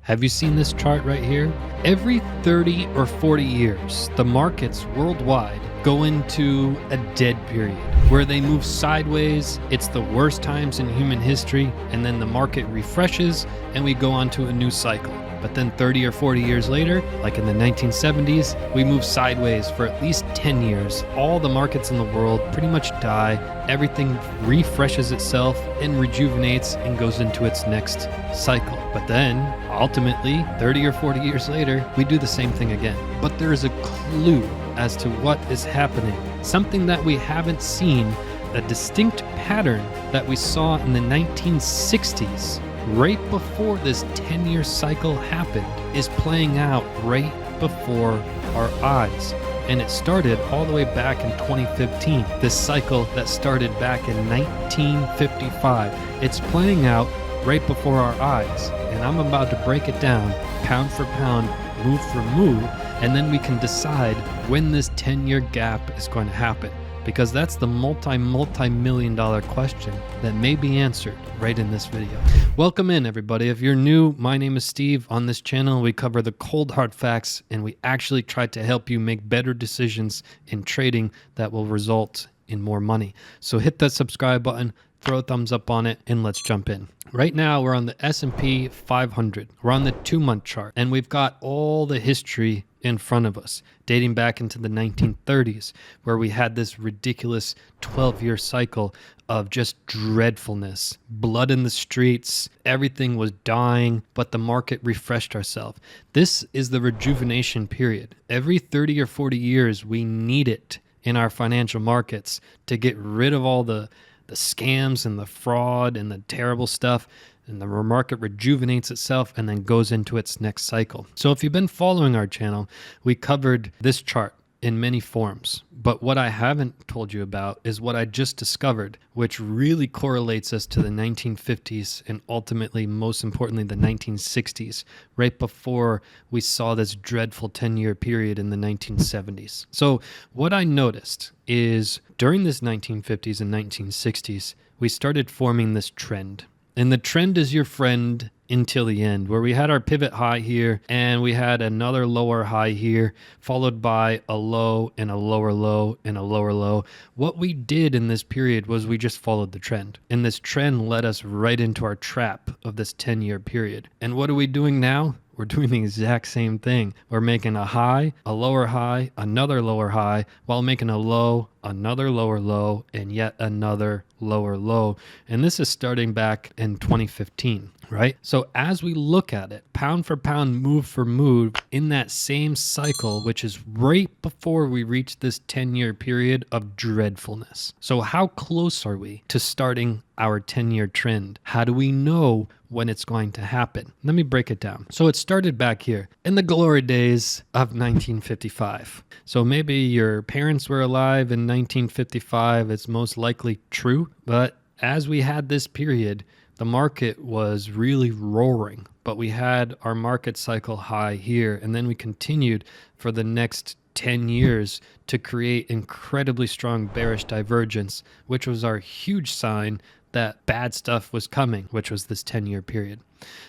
Have you seen this chart right here? Every 30 or 40 years, the markets worldwide go into a dead period where they move sideways. It's the worst times in human history, and then the market refreshes and we go on to a new cycle. But then 30 or 40 years later, like in the 1970s, we move sideways for at least 10 years. All the markets in the world pretty much die. Everything refreshes itself and rejuvenates and goes into its next cycle. But then, ultimately, 30 or 40 years later, we do the same thing again. But there is a clue as to what is happening. Something that we haven't seen, a distinct pattern that we saw in the 1960s. Right before this 10-year cycle happened, is playing out right before our eyes. And it started all the way back in 2015. This cycle that started back in 1955. It's playing out right before our eyes. And I'm about to break it down, pound for pound, move for move, and then we can decide when this 10-year gap is going to happen. Because that's the multi-million dollar question that may be answered right in this video. Welcome in, everybody. If you're new, my name is Steve. On this channel, we cover the cold hard facts, and we actually try to help you make better decisions in trading that will result in more money. So hit that subscribe button, throw a thumbs up on it, and let's jump in. Right now, we're on the S&P 500. We're on the 2-month chart, and we've got all the history in front of us, dating back into the 1930s, where we had this ridiculous 12-year cycle of just dreadfulness, blood in the streets, everything was dying, but the market refreshed ourselves. This is the rejuvenation period. Every 30 or 40 years, we need it in our financial markets to get rid of all the scams and the fraud and the terrible stuff, and the market rejuvenates itself and then goes into its next cycle. So if you've been following our channel, we covered this chart in many forms. But what I haven't told you about is what I just discovered, which really correlates us to the 1950s and ultimately, most importantly, the 1960s, right before we saw this dreadful 10-year period in the 1970s. So what I noticed is during this 1950s and 1960s, we started forming this trend. And the trend is your friend until the end, where we had our pivot high here and we had another lower high here, followed by a low and a lower low and a lower low. What we did in this period was we just followed the trend. And this trend led us right into our trap of this 10-year period. And what are we doing now? We're doing the exact same thing. We're making a high, a lower high, another lower high, while making a low, another lower low, and yet another lower low. And this is starting back in 2015, right? So as we look at it, pound for pound, move for move, in that same cycle, which is right before we reach this 10-year period of dreadfulness. So how close are we to starting our 10-year trend? How do we know when it's going to happen? Let me break it down. So it started back here in the glory days of 1955. So maybe your parents were alive in 1955. It's most likely true. But as we had this period, the market was really roaring. But we had our market cycle high here, and then we continued for the next 10 years to create incredibly strong bearish divergence, which was our huge sign that bad stuff was coming, which was this 10-year period.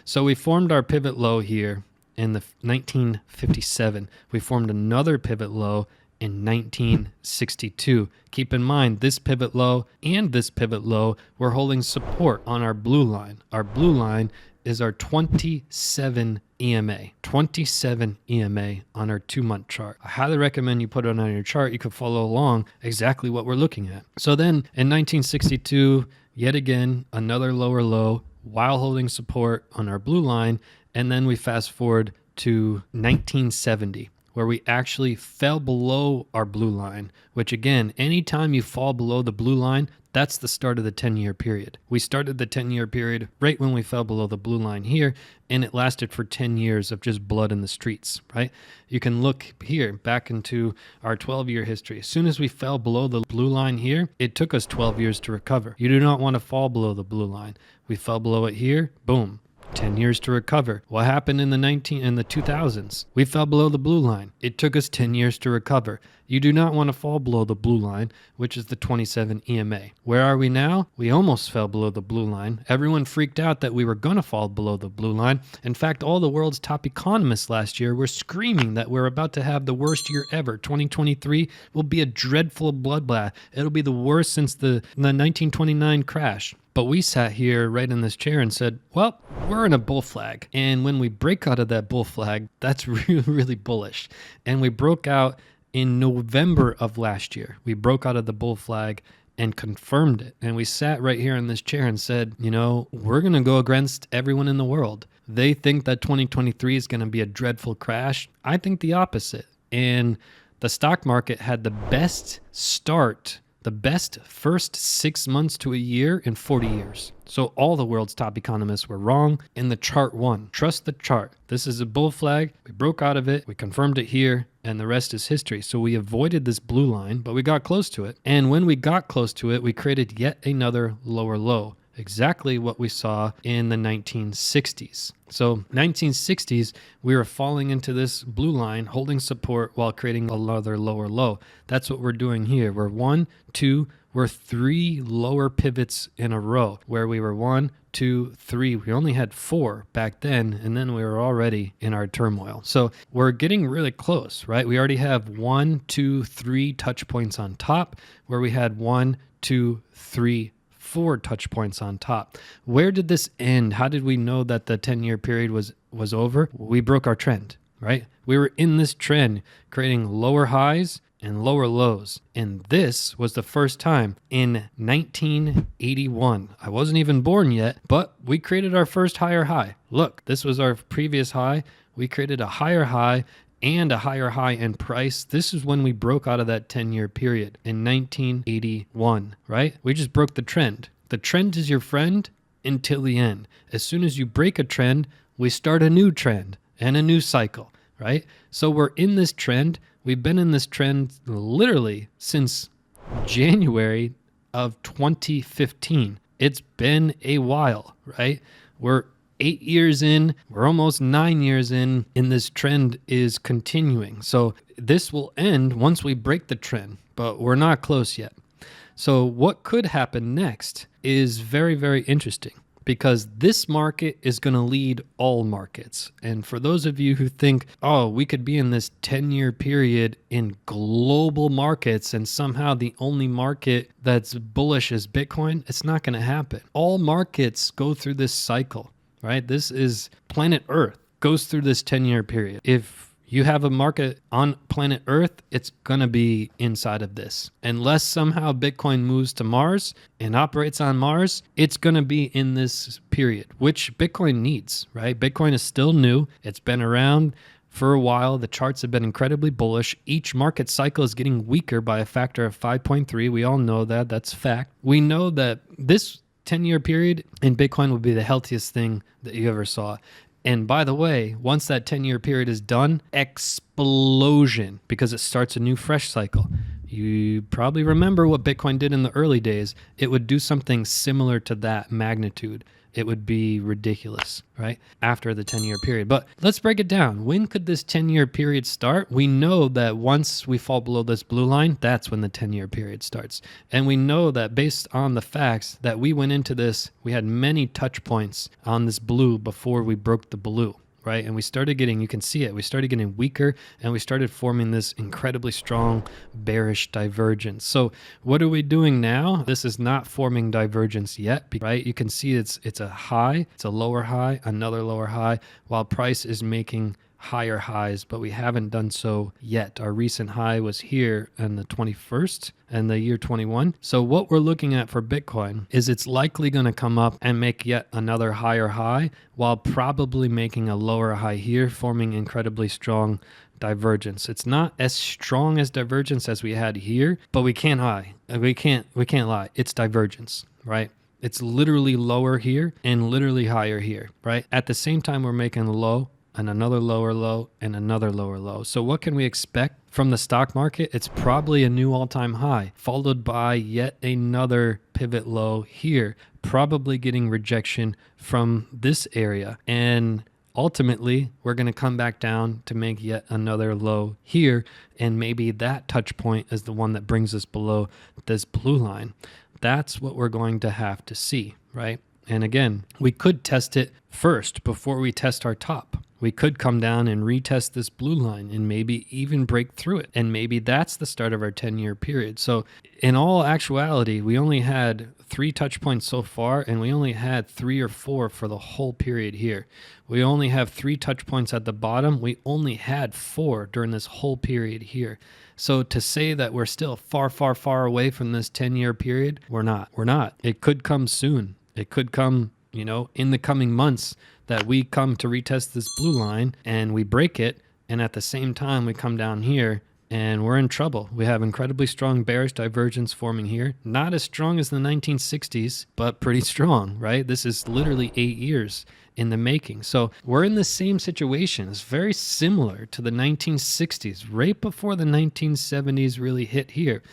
So we formed our pivot low here in the 1957. We formed another pivot low in 1962. Keep in mind, this pivot low and this pivot low, we're holding support on our blue line. Our blue line is our 27 EMA, 27 EMA on our 2-month chart. I highly recommend you put it on your chart. You can follow along exactly what we're looking at. So then in 1962, yet again, another lower low while holding support on our blue line. And then we fast forward to 1970, where we actually fell below our blue line, which again, anytime you fall below the blue line, that's the start of the 10-year period. We started the 10-year period right when we fell below the blue line here, and it lasted for 10 years of just blood in the streets, right? You can look here back into our 12-year history. As soon as we fell below the blue line here, it took us 12 years to recover. You do not want to fall below the blue line. We fell below it here, boom. 10 years to recover. What happened in the 2000s? We fell below the blue line. It took us 10 years to recover. You do not want to fall below the blue line, which is the 27 EMA. Where are we now? We almost fell below the blue line. Everyone freaked out that we were going to fall below the blue line. In fact, all the world's top economists last year were screaming that we're about to have the worst year ever. 2023 will be a dreadful bloodbath. It'll be the worst since the 1929 crash. But we sat here right in this chair and said, well, we're in a bull flag. And when we break out of that bull flag, that's really, really bullish. And we broke out in November of last year. We broke out of the bull flag and confirmed it. And we sat right here in this chair and said, we're going to go against everyone in the world. They think that 2023 is going to be a dreadful crash. I think the opposite. And the stock market had the best start, the best first 6 months to a year in 40 years. So all the world's top economists were wrong, and the chart won. Trust the chart. This is a bull flag. We broke out of it. We confirmed it here, and the rest is history. So we avoided this blue line, but we got close to it. And when we got close to it, we created yet another lower low. Exactly what we saw in the 1960s. So 1960s, we were falling into this blue line, holding support while creating another lower low. That's what we're doing here. We're three lower pivots in a row where we were 1, 2, 3. We only had 4 back then, and then we were already in our turmoil. So we're getting really close, right? We already have 1, 2, 3 touch points on top where we had 1, 2, 3, 4 touch points on top. Where did this end? How did we know that the 10-year period was over? We broke our trend, right? We were in this trend creating lower highs and lower lows. And this was the first time in 1981. I wasn't even born yet, but we created our first higher high. Look, this was our previous high. We created a higher high and a higher high in price. This is when we broke out of that 10-year period in 1981, right? We just broke the trend. The trend is your friend until the end. As soon as you break a trend, we start a new trend and a new cycle, right? So we're in this trend. We've been in this trend literally since January of 2015. It's been a while, right? We're 8 years in, we're almost 9 years in, and this trend is continuing. So this will end once we break the trend, but we're not close yet. So what could happen next is very, very interesting, because this market is going to lead all markets. And for those of you who think, we could be in this 10-year period in global markets and somehow the only market that's bullish is Bitcoin, it's not going to happen. All markets go through this cycle, right? This is planet Earth goes through this 10-year period. If you have a market on planet Earth, it's going to be inside of this. Unless somehow Bitcoin moves to Mars and operates on Mars, it's going to be in this period, which Bitcoin needs, right? Bitcoin is still new. It's been around for a while. The charts have been incredibly bullish. Each market cycle is getting weaker by a factor of 5.3. We all know that. That's fact. We know that this 10-year period in Bitcoin will be the healthiest thing that you ever saw. And by the way, once that 10-year period is done, explosion, because it starts a new fresh cycle. You probably remember what Bitcoin did in the early days. It would do something similar to that magnitude. It would be ridiculous, right? After the 10-year period. But let's break it down. When could this 10-year period start? We know that once we fall below this blue line, that's when the 10-year period starts. And we know that based on the facts that we went into this, we had many touch points on this blue before we broke the blue, right? And we started getting, you can see it, we started getting weaker, and we started forming this incredibly strong bearish divergence. So what are we doing now? This is not forming divergence yet, right? You can see it's a high, it's a lower high, another lower high, while price is making higher highs, but we haven't done so yet. Our recent high was here on the 21st and the year 21. So what we're looking at for Bitcoin is it's likely going to come up and make yet another higher high, while probably making a lower high here, forming incredibly strong divergence. It's not as strong as divergence as we had here, but we can't lie. It's divergence, right? It's literally lower here and literally higher here, right? At the same time, we're making a low and another lower low and another lower low. So what can we expect from the stock market? It's probably a new all-time high, followed by yet another pivot low here. probably getting rejection from this area. And ultimately, we're going to come back down to make yet another low here. And maybe that touch point is the one that brings us below this blue line. That's what we're going to have to see, right? And again, we could test it first before we test our top. We could come down and retest this blue line and maybe even break through it. And maybe that's the start of our 10-year period. So in all actuality, we only had 3 touch points so far, and we only had 3 or 4 for the whole period here. We only have 3 touch points at the bottom. We only had 4 during this whole period here. So to say that we're still far, far, far away from this 10-year period, we're not. We're not. It could come soon. It could come, in the coming months, that we come to retest this blue line and we break it. And at the same time, we come down here and we're in trouble. We have incredibly strong bearish divergence forming here. Not as strong as the 1960s, but pretty strong, right? This is literally 8 years in the making. So we're in the same situation. It's very similar to the 1960s, right before the 1970s really hit here.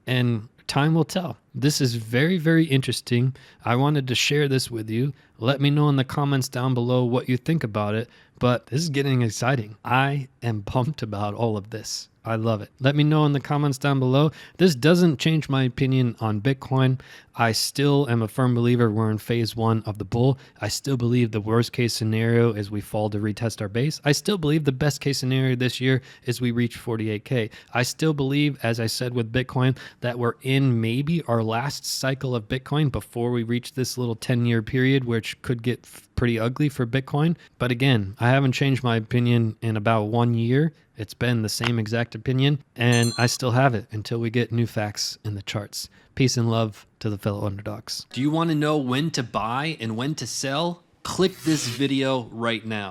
And time will tell. This is very, very interesting. I wanted to share this with you. Let me know in the comments down below what you think about it. But this is getting exciting. I am pumped about all of this. I love it. Let me know in the comments down below. This doesn't change my opinion on Bitcoin. I still am a firm believer we're in phase 1 of the bull. I still believe the worst case scenario is we fall to retest our base. I still believe the best case scenario this year is we reach 48K. I still believe, as I said with Bitcoin, that we're in maybe our last cycle of Bitcoin before we reach this little 10-year period, which could get pretty ugly for Bitcoin. But again, I haven't changed my opinion in about 1 year. It's been the same exact opinion, and I still have it until we get new facts in the charts. Peace and love to the fellow underdogs. Do you want to know when to buy and when to sell? Click this video right now.